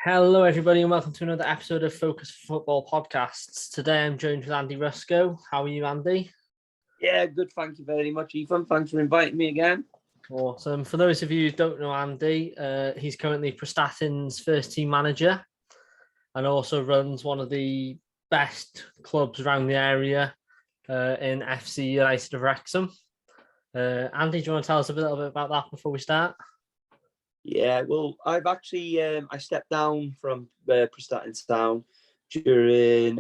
Hello, everybody, and welcome to another episode of Focus Football Podcasts. Today, I'm joined with Andy Rusco. How are you, Andy? Yeah, good. Thank you very much, Ethan. Thanks for inviting me again. Awesome. For those of you who don't know Andy, he's currently Prestatyn's first team manager and also runs one of the best clubs around the area in FC United Wrexham. Andy, do you want to tell us a little bit about that before we start? Yeah, well, I've actually I stepped down from Prestatyn Town during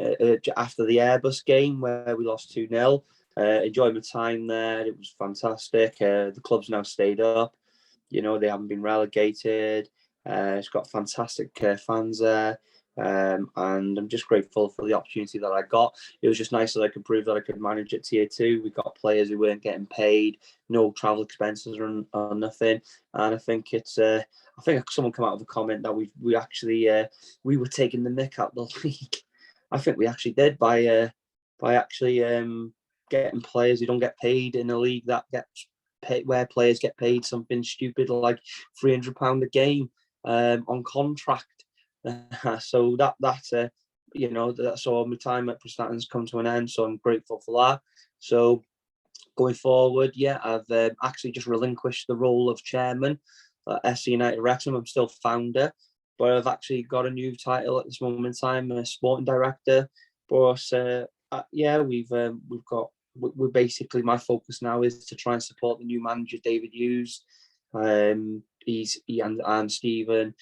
after the Airbus game where we lost 2-0. Enjoyed my time there. It was fantastic. The club's now stayed up. You know, they haven't been relegated. It's got fantastic fans there. And I'm just grateful for the opportunity that I got. It was just nice that I could prove that I could manage at tier 2. We got players who weren't getting paid, no travel expenses or nothing. And I think I think someone came out with a comment that we actually we were taking the mick out of the league. I think we actually did by actually getting players who don't get paid in a league that gets paid, where players get paid something stupid like £300 a game on contract. So that's so my time at Prestatyn's come to an end. So I'm grateful for that. So going forward, I've actually just relinquished the role of chairman at FC United Wrexham. I'm still founder, but I've actually got a new title at this moment in time, a sporting director. But we're basically, my focus now is to try and support the new manager, David Hughes. And Stephen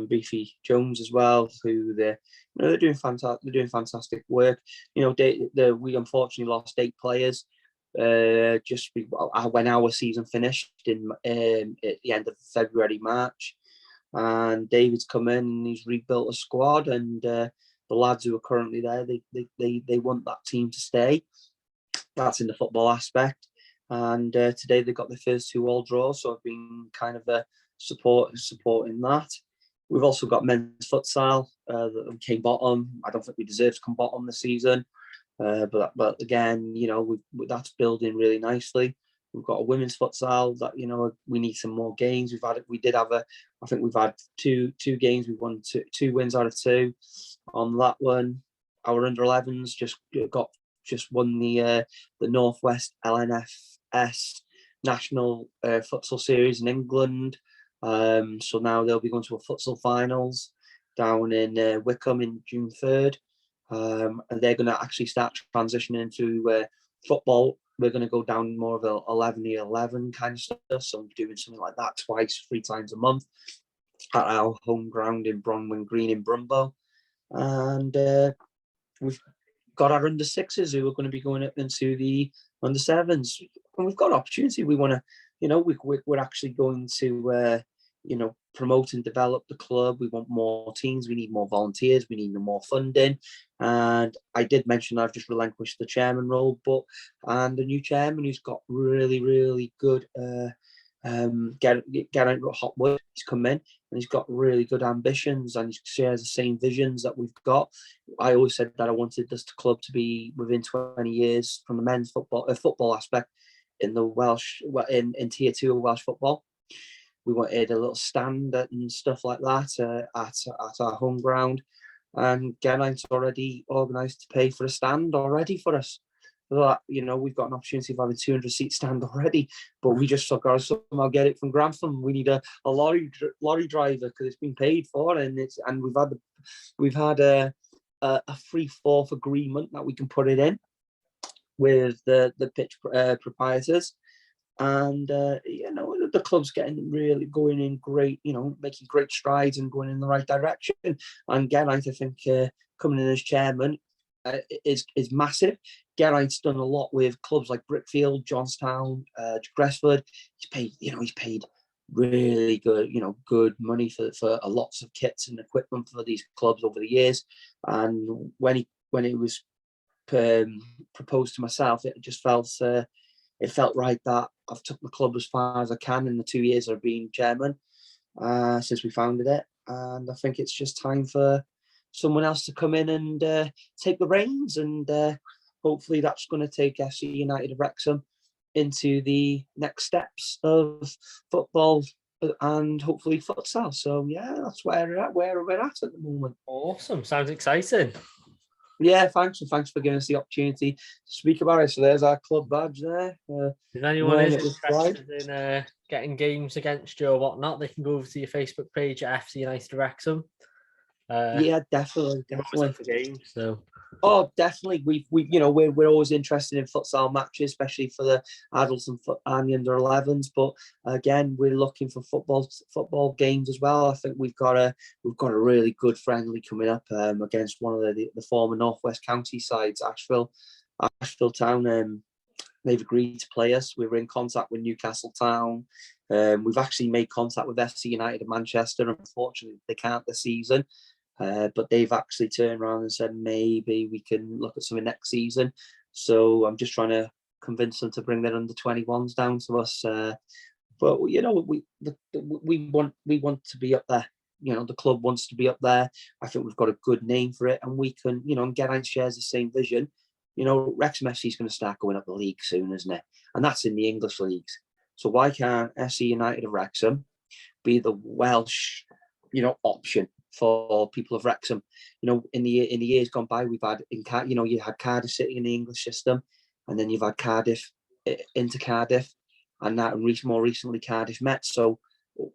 Beefy Jones as well, who they're doing fantastic work. We unfortunately lost 8 players just when our season finished at the end of February, March, and David's come in and he's rebuilt a squad, and the lads who are currently there, they want that team to stay. That's in the football aspect. And today they got the first 2 all draws, so I've been kind of supporting that. We've also got men's futsal that came bottom. I don't think we deserve to come bottom this season, but again, that's building really nicely. We've got a women's futsal that we need some more games. I think we've had two games. We've won two wins out of 2 on that one. Our under 11s just won the Northwest LNFS National Futsal Series in England. So now they'll be going to a futsal finals down in Wickham in June 3rd. And they're going to actually start transitioning into football. We're going to go down more of a 11-11 kind of stuff. So I'm doing something like that 3 times a month at our home ground in Bronwyn Green in Brumbo. And we've got our under 6s who are going to be going up into the under 7s, and we've got opportunity. We want to, we're actually going to, promote and develop the club. We want more teams. We need more volunteers. We need more funding. And I did mention I've just relinquished the chairman role, and a new chairman who's got really, really good. Geraint Hotwood, he's come in and he's got really good ambitions and he shares the same visions that we've got. I always said that I wanted this club to be within 20 years from the men's football aspect in the Welsh, in tier 2 of Welsh football. We wanted a little stand and stuff like that at our home ground, and Geraint's already organised to pay for a stand already for us. That we've got an opportunity of having 200-seat stand already, but we just got to somehow get it from Grantham. We need a lorry driver because it's been paid for, and we've had a 3/4 agreement that we can put it in with the pitch proprietors, and the club's getting really going in great, making great strides and going in the right direction. And Geraint, I think, coming in as chairman is massive. Geraint's done a lot with clubs like Brickfield, Johnstown, Gresford. He's paid really good, good money for lots of kits and equipment for these clubs over the years. And when it was proposed to myself, it just felt right that I've took the club as far as I can in the 2 years I've been chairman since we founded it, and I think it's just time for someone else to come in and take the reins, and hopefully that's going to take FC United Wrexham into the next steps of football and hopefully futsal. So yeah, that's where we're at the moment. Awesome. Sounds exciting. Yeah, thanks, and thanks for giving us the opportunity to speak about it. So there's our club badge there. If anyone is interested in getting games against you or whatnot, they can go over to your Facebook page at FC United Wrexham. Yeah, definitely. For games, so. Oh, definitely. We're always interested in futsal matches, especially for the adults and the under 11s. But again, we're looking for football games as well. I think we've got a really good friendly coming up against one of the former Northwest County sides, Asheville Town. They've agreed to play us. We were in contact with Newcastle Town. We've actually made contact with FC United of Manchester. Unfortunately, they can't this season. But they've actually turned around and said maybe we can look at something next season. So I'm just trying to convince them to bring their under 21s down to us. But we want to be up there. The club wants to be up there. I think we've got a good name for it, and we can, and Geraint shares the same vision. Wrexham FC is going to start going up the league soon, isn't it? And that's in the English leagues. So why can't FC United of Wrexham be the Welsh, option for people of Wrexham? In the years gone by, we've had you had Cardiff City in the English system, and then you've had Cardiff into Cardiff, and that more recently Cardiff Met. So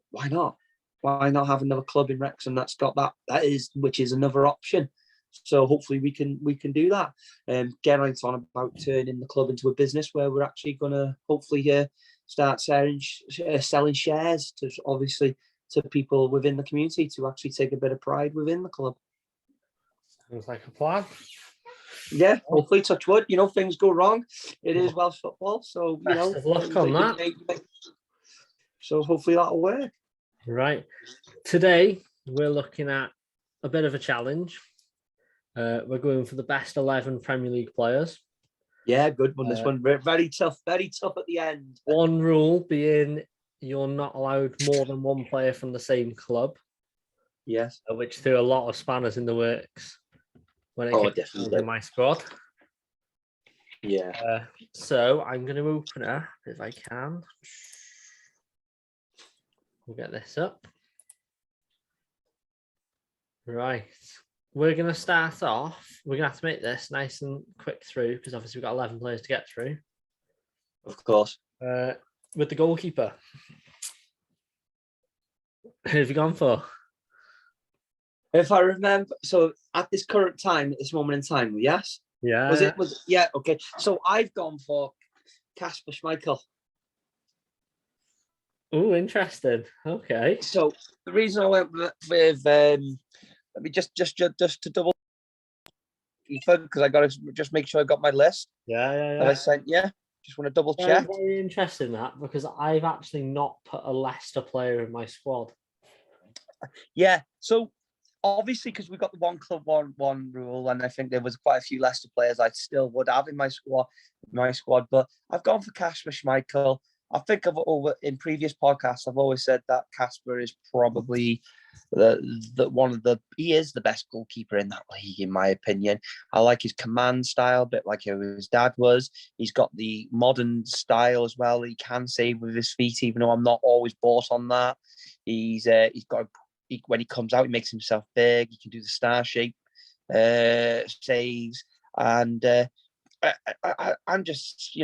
why not? Why not have another club in Wrexham that's got which is another option? So hopefully we can do that. Geraint's on about turning the club into a business where we're actually going to hopefully start selling shares to people within the community to actually take a bit of pride within the club. Sounds like a plan. Yeah, hopefully, touch wood. Things go wrong. It is Welsh football, so best of luck on that. So hopefully that'll work. Right. Today we're looking at a bit of a challenge. We're going for the best 11 Premier League players. Yeah, good one. This one very tough at the end. One rule being you're not allowed more than one player from the same club. Yes. Which threw a lot of spanners in the works when it came to my squad. Yeah. So I'm going to open it if I can. We'll get this up. Right. We're going to start off. We're going to have to make this nice and quick through because obviously we've got 11 players to get through. Of course. With the goalkeeper. Who have you gone for? If I remember, so at this moment in time, yes? Yeah. Yeah, okay. So I've gone for Kasper Schmeichel. Oh, interesting. Okay. So the reason I went with let me just to double because I got to just make sure I got my list. Yeah. That I sent you. Just want to double check. I'm very interested in that because I've actually not put a Leicester player in my squad. Yeah. So obviously, because we've got the one club, one rule, and I think there was quite a few Leicester players I still would have in my squad. But I've gone for Kasper Schmeichel. I think in previous podcasts, I've always said that Kasper is probably he is the best goalkeeper in that league, in my opinion. I like his command style, a bit like how his dad was. He's got the modern style as well. He can save with his feet, even though I'm not always bought on that. He's got when he comes out, he makes himself big. He can do the star shape saves, and I'm just,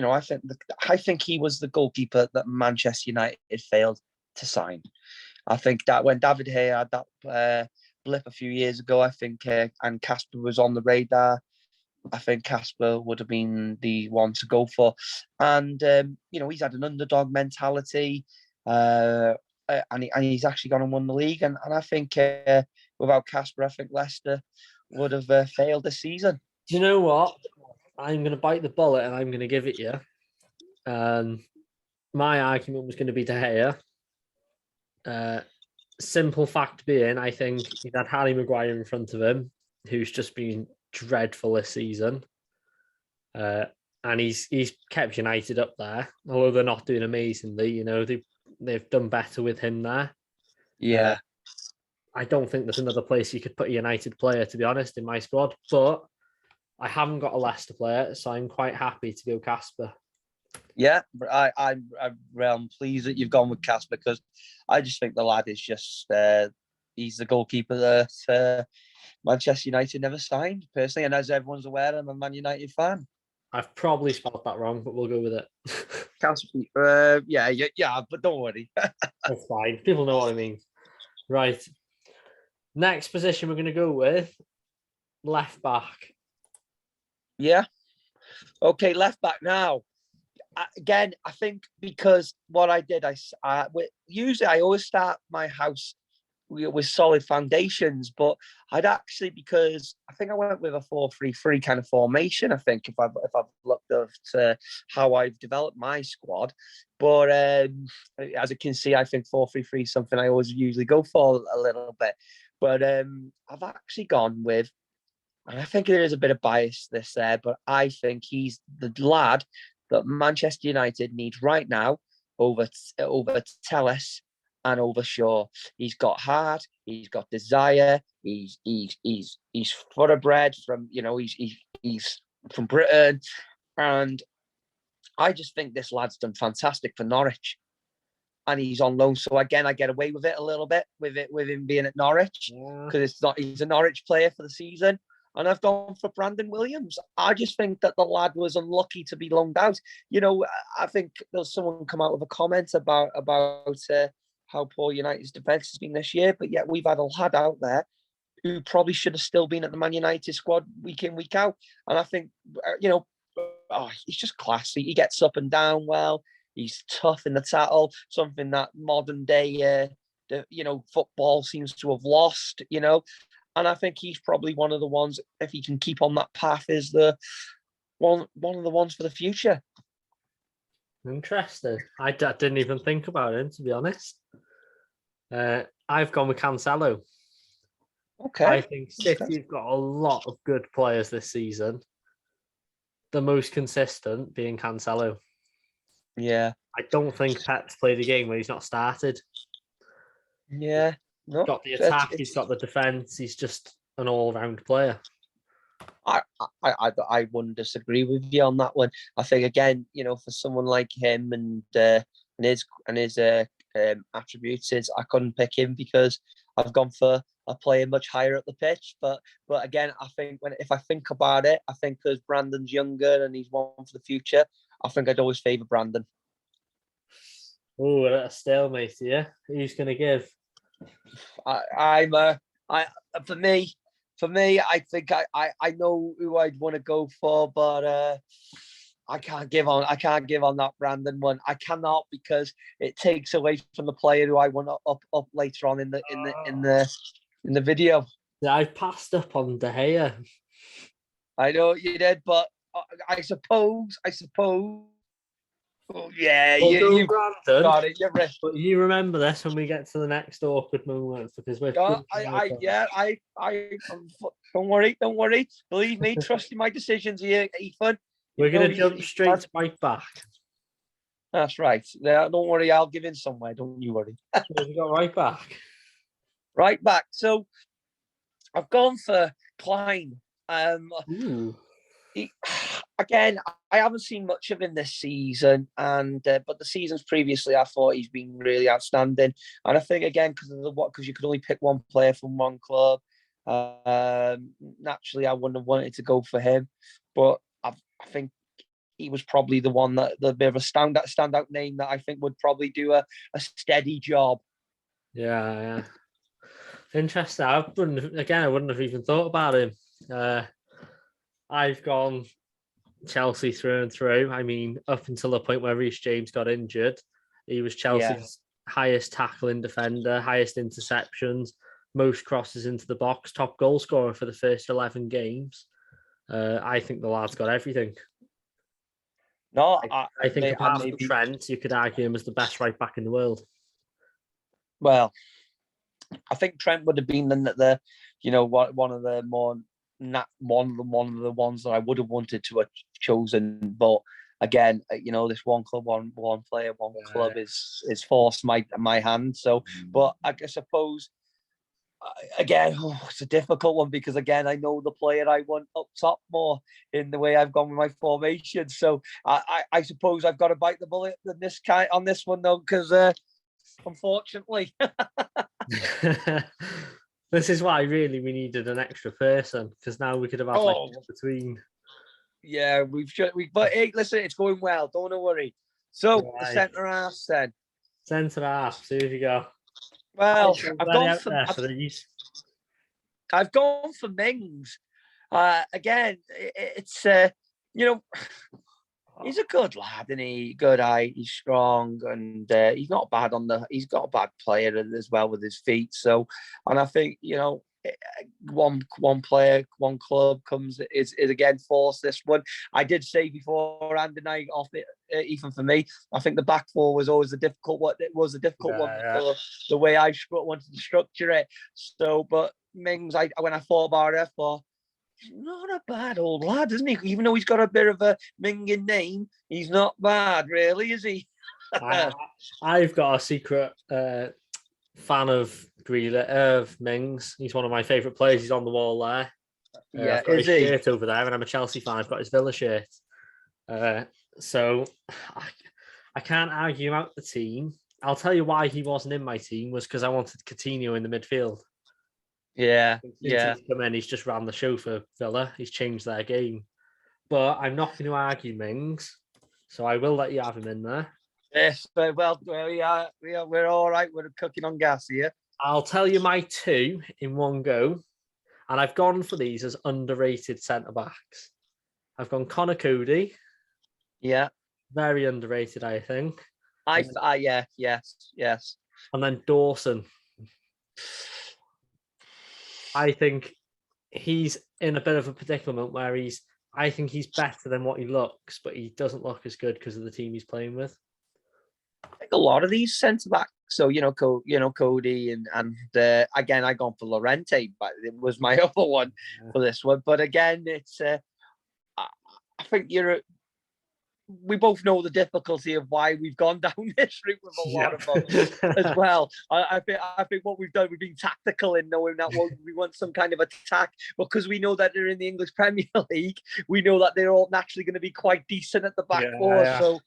I think he was the goalkeeper that Manchester United failed to sign. I think that when David Hay had that blip a few years ago, I think, and Kasper was on the radar, I think Kasper would have been the one to go for. And, he's had an underdog mentality, and he's actually gone and won the league. And I think without Kasper, I think Leicester would have failed this season. Do you know what? I'm going to bite the bullet and I'm going to give it you. My argument was going to be De Gea. Simple fact being, I think he's had Harry Maguire in front of him, who's just been dreadful this season. And he's kept United up there, although they're not doing amazingly. They've done better with him there. Yeah. I don't think there's another place you could put a United player, to be honest, in my squad. But I haven't got a Leicester player, so I'm quite happy to go Kasper. Yeah, I'm pleased that you've gone with Cass because I just think the lad is just he's the goalkeeper that Manchester United never signed personally, and as everyone's aware, I'm a Man United fan. I've probably spelled that wrong, but we'll go with it. Cass, yeah, but don't worry. That's fine. People know what I mean. Right. Next position we're going to go with left back. Yeah. Okay, left back now. Again, I think because what I did, usually I always start my house with solid foundations, but I'd actually, because I think I went with a 4-3-3 kind of formation. I think if I've looked at how I've developed my squad, but as you can see, I think 4-3-3 is something I always usually go for a little bit. But I've actually gone with, and I think there is a bit of bias this there, but I think he's the lad that Manchester United needs right now over Telles and over Shaw. He's got heart, he's got desire, he's thoroughbred from, he's from Britain, and I just think this lad's done fantastic for Norwich. And he's on loan, so again, I get away with it a little bit with him being at Norwich because he's a Norwich player for the season. And I've gone for Brandon Williams. I just think that the lad was unlucky to be loaned out. I think there's someone come out with a comment about how poor United's defence has been this year, but yet we've had a lad out there who probably should have still been at the Man United squad week in, week out. And I think, he's just classy. He gets up and down well. He's tough in the tackle, something that modern day, football seems to have lost, And I think he's probably one of the ones, if he can keep on that path, is the one of the ones for the future. Interesting. I didn't even think about him, to be honest. I've gone with Cancelo. Okay. I think City have got a lot of good players this season. The most consistent being Cancelo. Yeah. I don't think Pep's played a game where he's not started. Yeah. No, he's got the attack, he's got the defence, he's just an all-round player. I wouldn't disagree with you on that one. I think again, for someone like him and his attributes, I couldn't pick him because I've gone for a player much higher up the pitch. But again, I think if I think about it, I think because Brandon's younger and he's one for the future, I think I'd always favour Brandon. Oh, we're at a stalemate here. Who's going to give? For me, I think I know who I'd want to go for, but I can't give on that Brandon one. I cannot because it takes away from the player who I want up later on in the video. Yeah, I passed up on De Gea. I know you did, but I suppose. Oh, yeah, you got it. You're right. But you remember this when we get to the next awkward moment because we're. Don't worry. Believe me, trust in my decisions here, Ethan. We're going to jump straight to right back. That's right. Don't worry, I'll give in somewhere. Don't you worry. We got right back. Right back. So I've gone for Klein. Again, I haven't seen much of him this season, and but the seasons previously, I thought he's been really outstanding. And I think again because you could only pick one player from one club. Naturally, I wouldn't have wanted to go for him, but I think he was probably the one that the bit of a standout name that I think would probably do a steady job. Yeah. Interesting. I wouldn't have even thought about him. I've gone Chelsea through and through. I mean, up until the point where Reece James got injured, he was Chelsea's highest tackling defender, highest interceptions, most crosses into the box, top goal scorer for the first 11 games. I think the lad's got everything. No, I think apart from Trent, you could argue him as the best right back in the world. Well, I think Trent would have been the one of the ones that I would have wanted to have chosen. But again, this one club, one player, one club is forced my hand. So, but I suppose Again, it's a difficult one because again, I know the player I want up top more in the way I've gone with my formation. So I suppose I've got to bite the bullet on this one though, because unfortunately, this is why really we needed an extra person, because now we could have had like between. Yeah, but hey, listen, it's going well. Don't worry. So the centre half then. Centre half. So here you go. Well, I've gone for Mings. Again, it's he's a good lad, isn't he? Good eye, he's strong, and he's not bad he's got a bad player as well with his feet. So, and I think one player, one club is again forced this one. I did say before, and I off it, even for me, I think the back four was always a difficult one. It was a difficult one for the way I wanted to structure it. So, but Mings, when I thought about it, I thought, not a bad old lad, isn't he? Even though he's got a bit of a minging name, he's not bad, really, is he? I've got a secret fan of Mings. He's one of my favourite players. He's on the wall there. Yeah, I've got his shirt over there, and I'm a Chelsea fan. I've got his Villa shirt. So I can't argue out the team. I'll tell you why he wasn't in my team was because I wanted Coutinho in the midfield. Yeah. He's come in, he's just ran the show for Villa. He's changed their game. But I'm not going to argue Mings, so I will let you have him in there. Yes, well, we're all right. We're cooking on gas here. I'll tell you my two in one go, and I've gone for these as underrated centre backs. I've gone Connor Cody. Yeah, very underrated, I think. Yes. And then Dawson. I think he's in a bit of a predicament where I think he's better than what he looks, but he doesn't look as good because of the team he's playing with. I think a lot of these centre backs. So Cody and again I gone for Llorente, but it was my other one for this one. But again, it's I think we both know the difficulty of why we've gone down this route with a lot of them as well. I think what we've done, we've been tactical in knowing that we want some kind of attack, because we know that they're in the English Premier League. We know that they're all naturally going to be quite decent at the back four. Yeah. So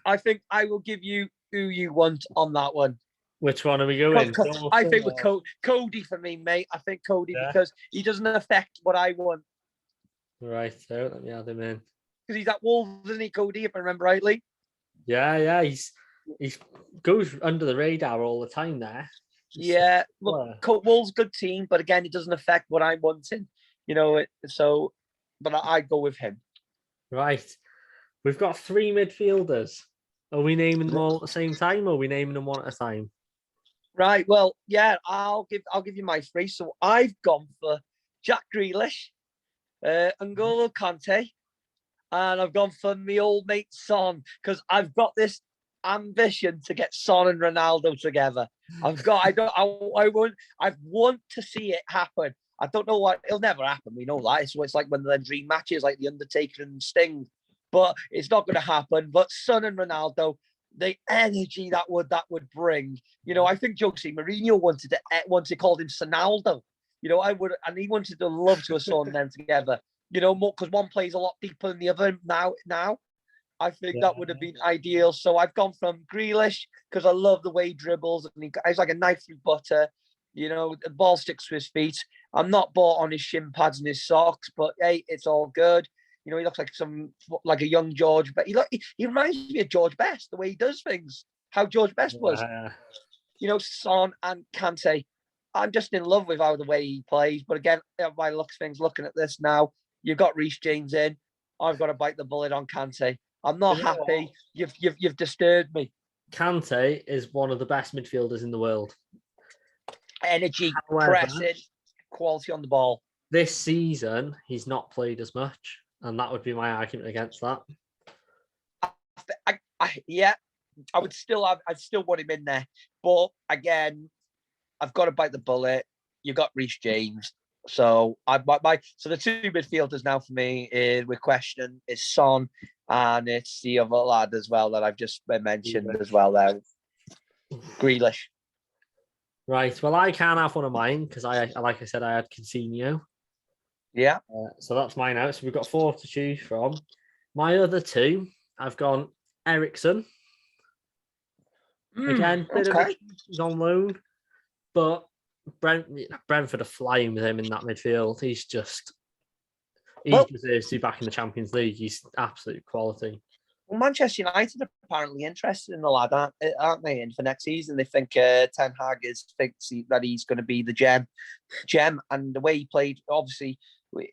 I think I will give you who you want on that one. Which one are we going? I think with Cody for me, mate. I think Cody because he doesn't affect what I want. Right, so let me add him in. Because he's at Wolves, isn't he, Cody, if I remember rightly? Yeah. He's goes under the radar all the time there. Yeah, look, Wolves good team, but again, it doesn't affect what I'm wanting. But I'd go with him. Right. We've got three midfielders. Are we naming them all at the same time, or are we naming them one at a time? Right. Well, yeah, I'll give you my three. So I've gone for Jack Grealish, N'Golo Kante, and I've gone for my old mate Son, because I've got this ambition to get Son and Ronaldo together. I want to see it happen. I don't know what, it'll never happen. We know that. It's like one of them dream matches, like the Undertaker and Sting. But it's not going to happen. But Son and Ronaldo, the energy that would bring. I think Jose Mourinho wanted called him Sonaldo. And he wanted to love to have sawn them together. More because one plays a lot deeper than the other now. I think that would have been ideal. So I've gone from Grealish because I love the way he dribbles and he's like a knife through butter. The ball sticks to his feet. I'm not bought on his shin pads and his socks, but hey, it's all good. He looks like a young George, but he reminds me of George Best, the way he does things, how George Best was. Son and Kante. I'm just in love with the way he plays. But again, by looking at this now, you've got Reece James in. I've got to bite the bullet on Kante. I'm not happy. You've disturbed me. Kante is one of the best midfielders in the world. Energy, pressing, quality on the ball. This season, he's not played as much, and that would be my argument against that. I'd still want him in there, but again, I've got to bite the bullet. You've got Reece James. So the two midfielders now for me with question is Son, and it's the other lad as well that I've just mentioned as well there, Grealish. Right. Well, I can't have one of mine because like I said, I had Coutinho. Yeah. So that's mine out. So we've got 4 to choose from. My other 2, I've gone Ericsson. Again, bit of a he's on loan, but Brentford are flying with him in that midfield. He deserves to be back in the Champions League. He's absolute quality. Well, Manchester United are apparently interested in the lad, aren't they? And for next season, they think Ten Hag thinks that he's going to be the gem, and the way he played, obviously,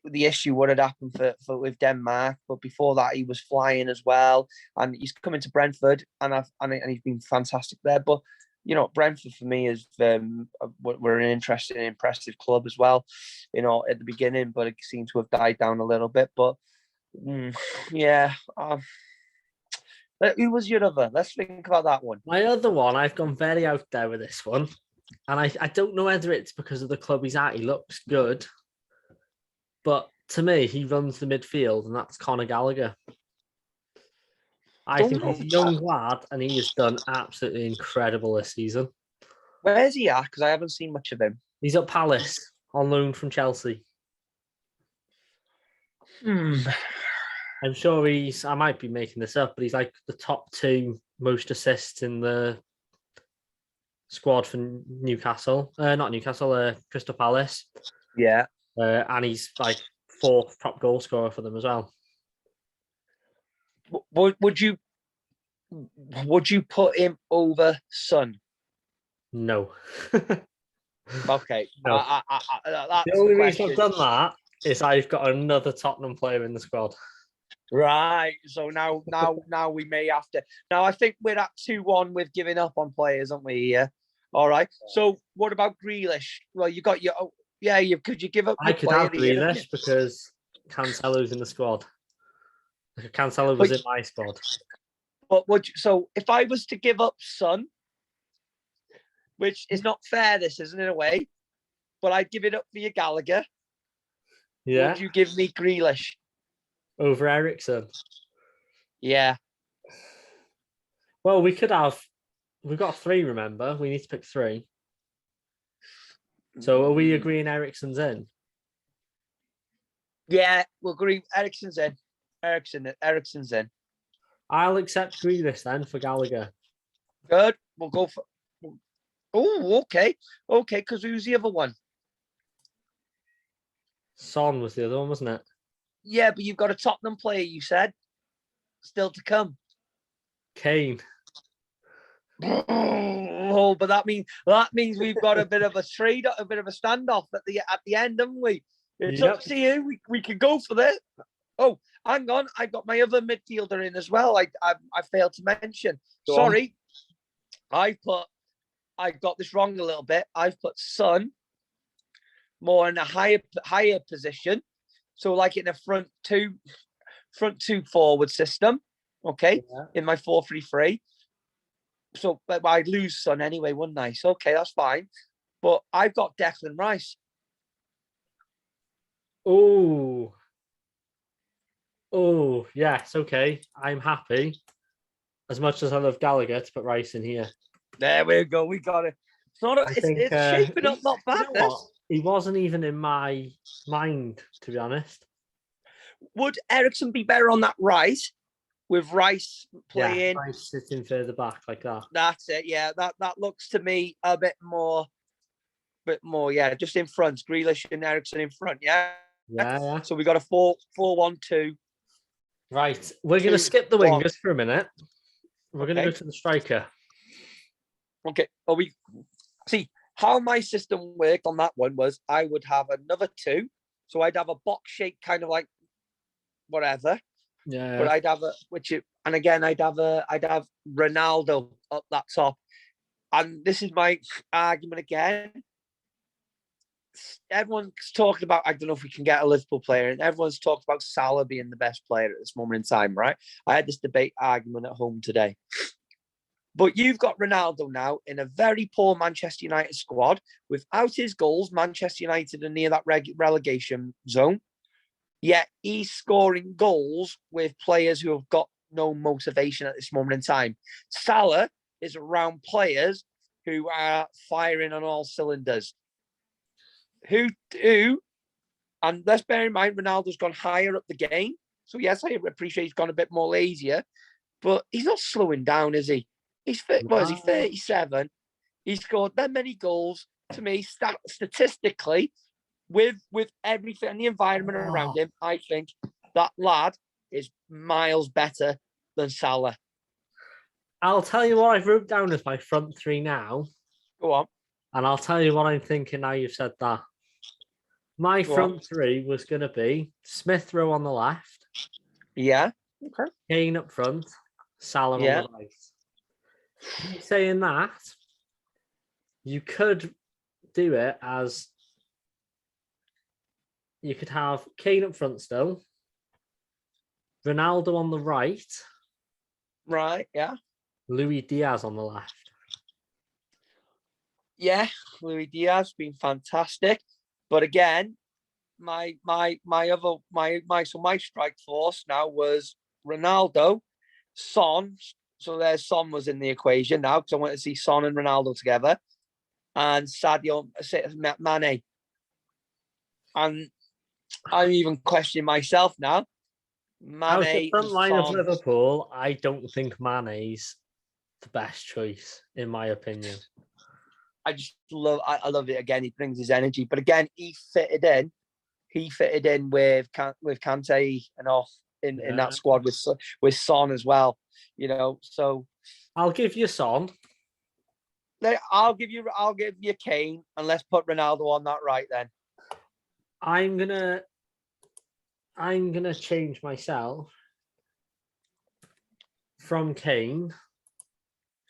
the issue what had happened for with Denmark, but before that, he was flying as well, and he's coming to Brentford, and he's been fantastic there. But Brentford for me is we're an interesting, impressive club as well. At the beginning, but it seemed to have died down a little bit. But yeah. Who was your other? Let's think about that one. My other one, I've gone very out there with this one. And I don't know whether it's because of the club he's at. He looks good. But to me, he runs the midfield, and that's Conor Gallagher. I think he's a young lad, and he has done absolutely incredible this season. Where's he at? Because I haven't seen much of him. He's at Palace, on loan from Chelsea. I'm sure I might be making this up, but he's like the top 2 most assists in the squad for Newcastle. Not Newcastle, Crystal Palace. Yeah. And he's like 4th top goal scorer for them as well. Would you put him over Son? No. Okay. No. That's the only reason I've done that is I've got another Tottenham player in the squad. Right. So now we may have to. Now I think we're at 2-1 with giving up on players, aren't we? Yeah. All right. So what about Grealish? Well, you got your. Could you give up? I could have Grealish because Cancelo's in the squad. Cancelo was in my squad. But so if I was to give up Son, which is not fair, this isn't in a way, but I'd give it up for your Gallagher. Yeah. Would you give me Grealish over Ericsson? Yeah. Well, we've got 3, remember? We need to pick 3. So are we agreeing Ericsson's in? Yeah, we'll agree. Ericsson's in. Ericsson's in. I'll accept Grealish then for Gallagher. Good. We'll go for... Oh, okay. Okay, because who's the other one? Son was the other one, wasn't it? Yeah, but you've got a Tottenham player, you said. Still to come. Kane. Oh, but that means we've got a bit of a standoff at the end, haven't we? It's up to you. We could go for this. Oh, hang on. I got my other midfielder in as well. I failed to mention. Sorry. I got this wrong a little bit. I've put Son more in a higher position. So like in a front two forward system. Okay. Yeah. In my 4-3-3. So I'd lose Son anyway, wouldn't I? So, okay, that's fine. But I've got Declan Rice. Oh, yes, okay. I'm happy. As much as I love Gallagher, to put Rice in here. There we go. We got it. It's shaping up not bad. You know, he wasn't even in my mind, to be honest. Would Ericsson be better on that right? With Rice playing, Rice sitting further back like that. That's it. Yeah, that looks to me a bit more. Yeah, just in front. Grealish and Ericsson in front. Yeah. Yeah. So we got a 4-1-2. Right, we're going to skip the wingers for a minute. We're going to go to the striker. Okay. Well, we see how my system worked on that one was I would have another 2, so I'd have a box shape kind of like whatever. Yeah. But I'd have I'd have Ronaldo up that top. And this is my argument again. Everyone's talking about, I don't know if we can get a Liverpool player, and everyone's talked about Salah being the best player at this moment in time, right? I had this debate argument at home today. But you've got Ronaldo now in a very poor Manchester United squad. Without his goals, Manchester United are near that relegation zone. Yet he's scoring goals with players who have got no motivation at this moment in time. Salah is around players who are firing on all cylinders. And let's bear in mind, Ronaldo's gone higher up the game. So yes, I appreciate he's gone a bit more lazier, but he's not slowing down, is he? What is he, 37? He scored that many goals. To me, statistically, with everything and the environment around him, I think that lad is miles better than Salah. I'll tell you what I've wrote down as my front three now. Go on. And I'll tell you what I'm thinking now you've said that. My front three was going to be Smith Rowe on the left. Yeah. Okay. Kane up front. Salah on the right. You saying that, you could do it as you could have Kane up front still, Ronaldo on the right. Right, yeah. Luis Diaz on the left. Yeah, Luis Diaz been fantastic. But again, my strike force now was Ronaldo, Son. So there's Son was in the equation now because I want to see Son and Ronaldo together, and Sadio Mane. And I'm even questioning myself now. Out the front line of Son. Liverpool, I don't think Mane's the best choice, in my opinion. I love it. Again, he brings his energy, but again, he fitted in with Kante and off in that squad with Son as well. You know, so I'll give you Son. I'll give you Kane, and let's put Ronaldo on that right then. I'm gonna change myself from Kane.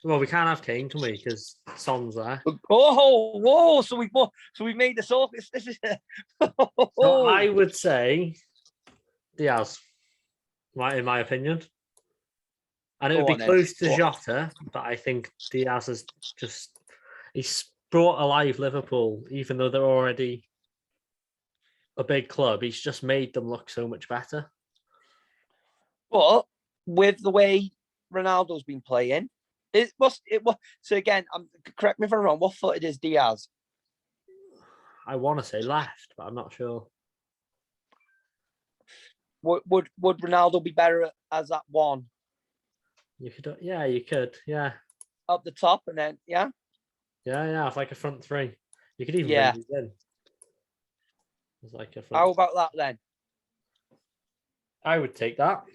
Well, we can't have Kane, can we? Because Son's there. Oh, whoa! So we made this off. This is. So I would say Diaz, in my opinion, and it would be close to Jota, but I think Diaz has he's brought alive Liverpool, even though they're already a big club. He's just made them look so much better. But with the way Ronaldo's been playing. It was so again. Correct me if I'm wrong. What footed is Diaz? I want to say left, but I'm not sure. Would Ronaldo be better as that one? You could, yeah. Up the top and then, yeah. It's like a front three. You could even bring these in. It's like a front. How about that then? I would take that.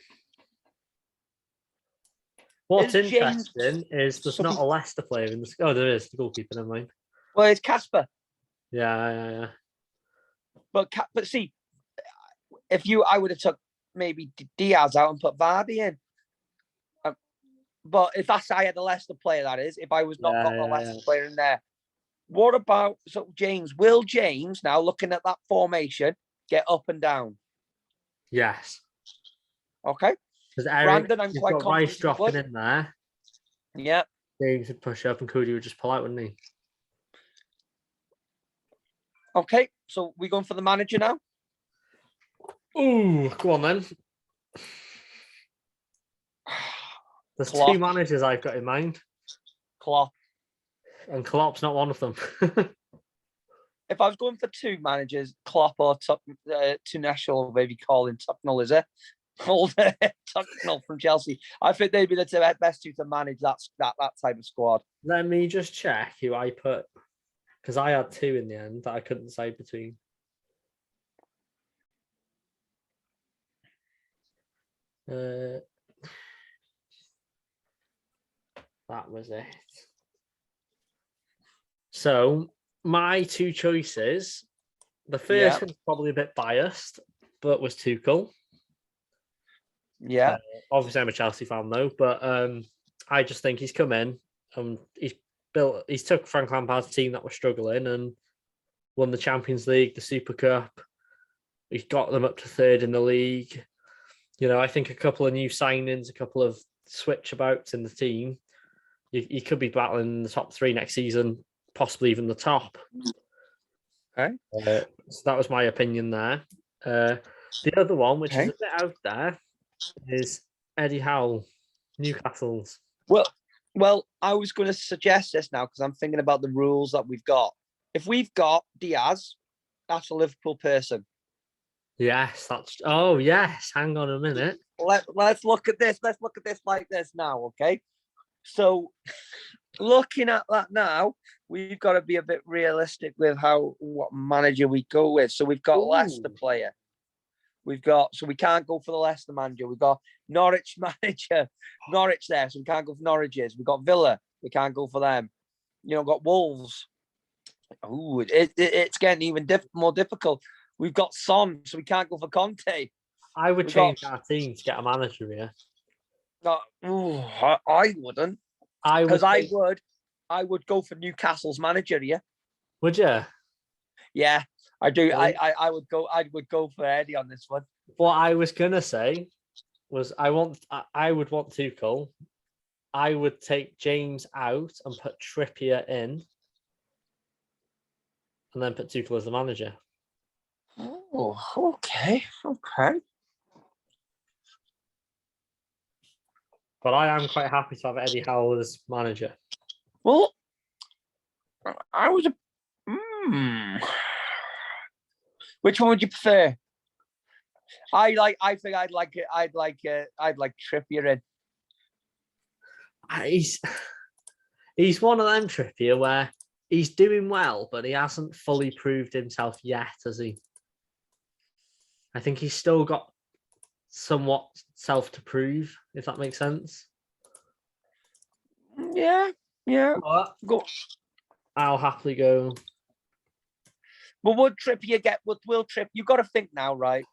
What's interesting is there's not a Leicester player in the. Oh, there is the goalkeeper. Never mind. Well, it's Casper. Yeah. But see, I would have took maybe Diaz out and put Vardy in. But if I had a Leicester player, that is, if I was not got a Leicester player in there, what about James? Will James now looking at that formation get up and down? Yes. Okay. Because Brandon, I'm quite confident. Rice dropping in there. Yeah. James would push up and Cody would just pull out, wouldn't he? Okay, so we going for the manager now? Ooh, go on then. There's Klopp. 2 managers I've got in mind. Klopp. And Klopp's not one of them. If I was going for 2 managers, Klopp or Tuchel, maybe calling Tuchel, is it? Tuchel from Chelsea. I think they'd be the best 2 to manage that type of squad. Let me just check who I put, because I had 2 in the end that I couldn't decide between. That was it. So my 2 choices, the first one's probably a bit biased, but was Tuchel. Yeah. Obviously, I'm a Chelsea fan though, but I just think he's come in and he's took Frank Lampard's team that was struggling and won the Champions League, the Super Cup. He's got them up to 3rd in the league. You know, I think a couple of new signings, a couple of switch abouts in the team, he could be battling the top 3 next season, possibly even the top. Okay. So that was my opinion there. The other one, which is a bit out there, is Eddie Howe, Newcastle's. Well, Well, I was going to suggest this now because I'm thinking about the rules that we've got. If we've got Diaz, that's a Liverpool person. Yes, that's. Oh, yes. Hang on a minute. Let's look at this. Let's look at this like this now, okay? So, looking at that now, we've got to be a bit realistic with what manager we go with. So we've got Leicester player. We can't go for the Leicester manager. We've got Norwich manager, Norwich there, so we can't go for Norwich's. We've got Villa, we can't go for them. Got Wolves. Ooh, it's getting even more difficult. We've got Son, so we can't go for Conte. I would change our team to get a manager here. No, I wouldn't. Because I would go for Newcastle's manager here. Would you? Yeah, I do. I would go for Eddie on this one. What I was gonna say was I would want Tuchel. I would take James out and put Trippier in, and then put Tuchel as the manager. Oh, okay. But I am quite happy to have Eddie Howe as manager. Well, I was Which one would you prefer? I think I'd like Trippier in. He's one of them, Trippier, where he's doing well, but he hasn't fully proved himself yet, has he? I think he's still got somewhat self to prove, if that makes sense. Yeah. But Go. I'll happily go. But would Trippier will Trippier? You've got to think now, right?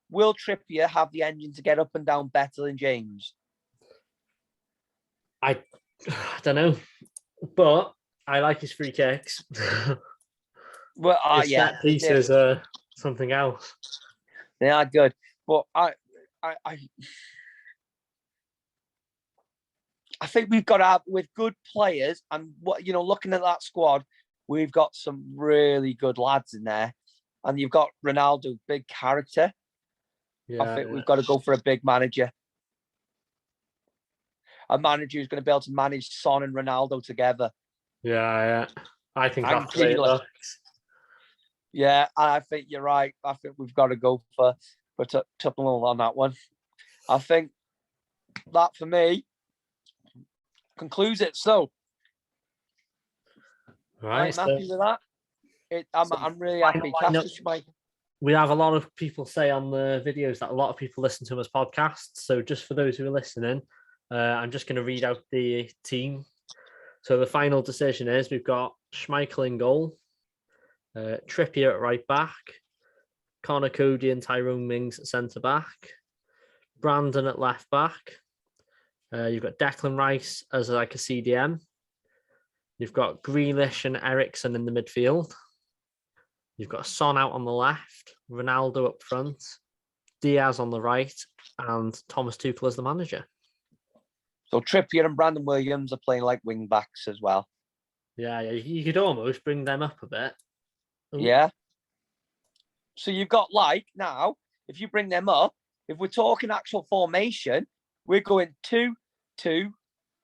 Will Trippier have the engine to get up and down better than James? I don't know, but I like his free kicks. Well, his set pieces are something else. They are good, but I think we've got to have, with good players, and looking at that squad, we've got some really good lads in there, and you've got Ronaldo, big character. Yeah, I think we've got to go for a big manager. A manager who's going to be able to manage Son and Ronaldo together. Yeah. I think that's the way it looks. Yeah, I think you're right. I think we've got to go for Tuchel on that one. I think that, for me, concludes it. So, right, I'm happy with that. I'm really happy. We have a lot of people say on the videos that a lot of people listen to us podcasts. So just for those who are listening, I'm just going to read out the team. So the final decision is we've got Schmeichel in goal, Trippier at right back, Connor Cody and Tyrone Mings at centre back, Brandon at left back. You've got Declan Rice as like a CDM. You've got Grealish and Ericsson in the midfield. You've got Son out on the left, Ronaldo up front, Diaz on the right, and Thomas Tuchel as the manager. So Trippier and Brandon Williams are playing like wing backs as well. Yeah, you could almost bring them up a bit. Ooh. Yeah. So you've got now, if you bring them up, if we're talking actual formation, we're going 2-2.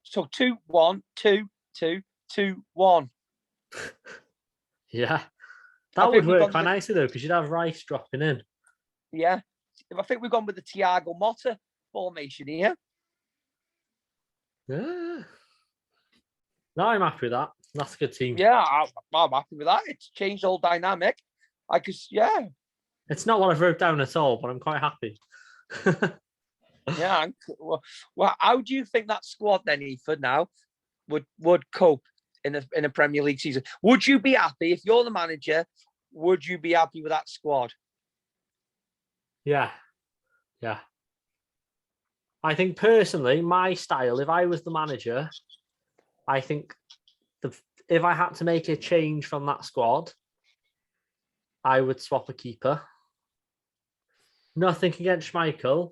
So 2-1, 2-2, 2-1. Yeah. That would work quite nicely, though, because you'd have Rice dropping in. Yeah. I think we've gone with the Thiago Motta formation here. Yeah. No, I'm happy with that. That's a good team. Yeah, I'm happy with that. It's changed the whole dynamic. It's not what I've wrote down at all, but I'm quite happy. Yeah. Well, how do you think that squad then, Ethan, now would cope in a Premier League season? Would you be happy if you're the manager? Would you be happy with that squad? Yeah. I think personally, my style, if I was the manager, I think if I had to make a change from that squad, I would swap a keeper. Nothing against Schmeichel,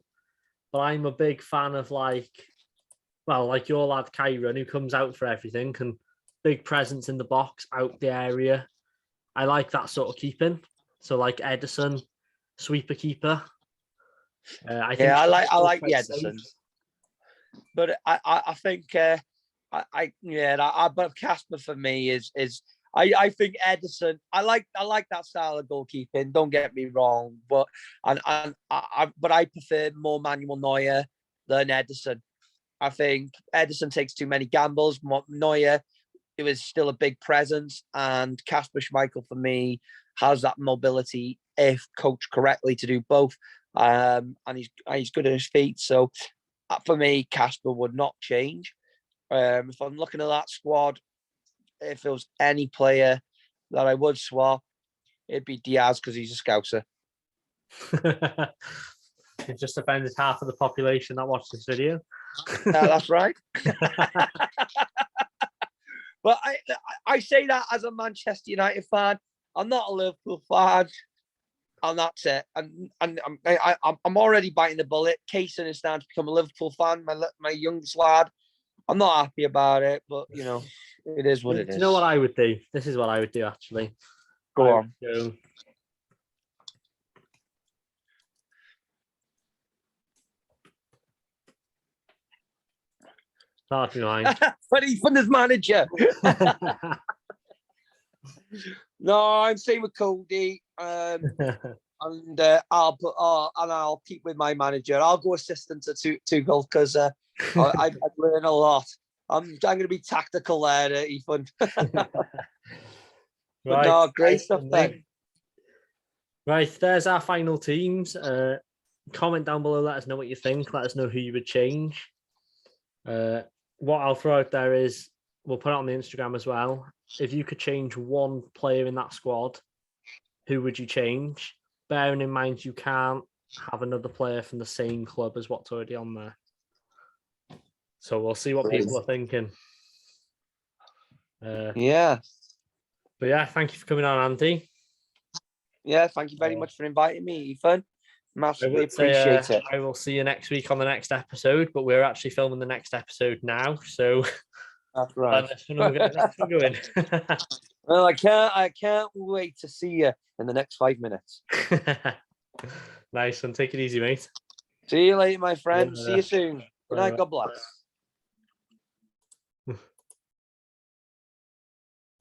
but I'm a big fan of like your lad Kyron, who comes out for everything and big presence in the box, out the area. I like that sort of keeping. So like Edison, sweeper keeper. I like the Edison. But I think But Casper for me is I think Ederson. I like that style of goalkeeping. Don't get me wrong, but I prefer more Manuel Neuer than Ederson. I think Ederson takes too many gambles. Neuer, it was still a big presence, and Kasper Schmeichel for me has that mobility if coached correctly to do both. And he's good at his feet. So for me, Kasper would not change. If I'm looking at that squad, if there was any player that I would swap, it'd be Diaz because he's a Scouser. You've just offended half of the population that watched this video. That's right. But I say that as a Manchester United fan. I'm not a Liverpool fan, and that's it. And I'm already biting the bullet. Kaysen is starting to become a Liverpool fan. My youngest lad. I'm not happy about it, but you know, it is what it is. Do you know what I would do? This is what I would do actually. Go on. Hard to mind. But he's from his manager. No, I'm same with Cody. And I'll keep with my manager. I'll go assistant to Tuchel because I've learned a lot. I'm going to be tactical there, Ethan. Right. No, great stuff then. Right, there's our final teams. Comment down below, let us know what you think. Let us know who you would change. What I'll throw out there is, we'll put it on the Instagram as well. If you could change one player in that squad, who would you change? Bearing in mind you can't have another player from the same club as what's already on there. So we'll see what people are thinking. Yeah. But yeah, thank you for coming on, Andy. Yeah, thank you very much for inviting me, Ethan. Massively appreciate it. I will see you next week on the next episode, but we're actually filming the next episode now, so that's right. We're going to go in. Well, I can't wait to see you in the next 5 minutes. Nice one. Take it easy, mate. See you later, my friend. See you soon. Good night. God bless.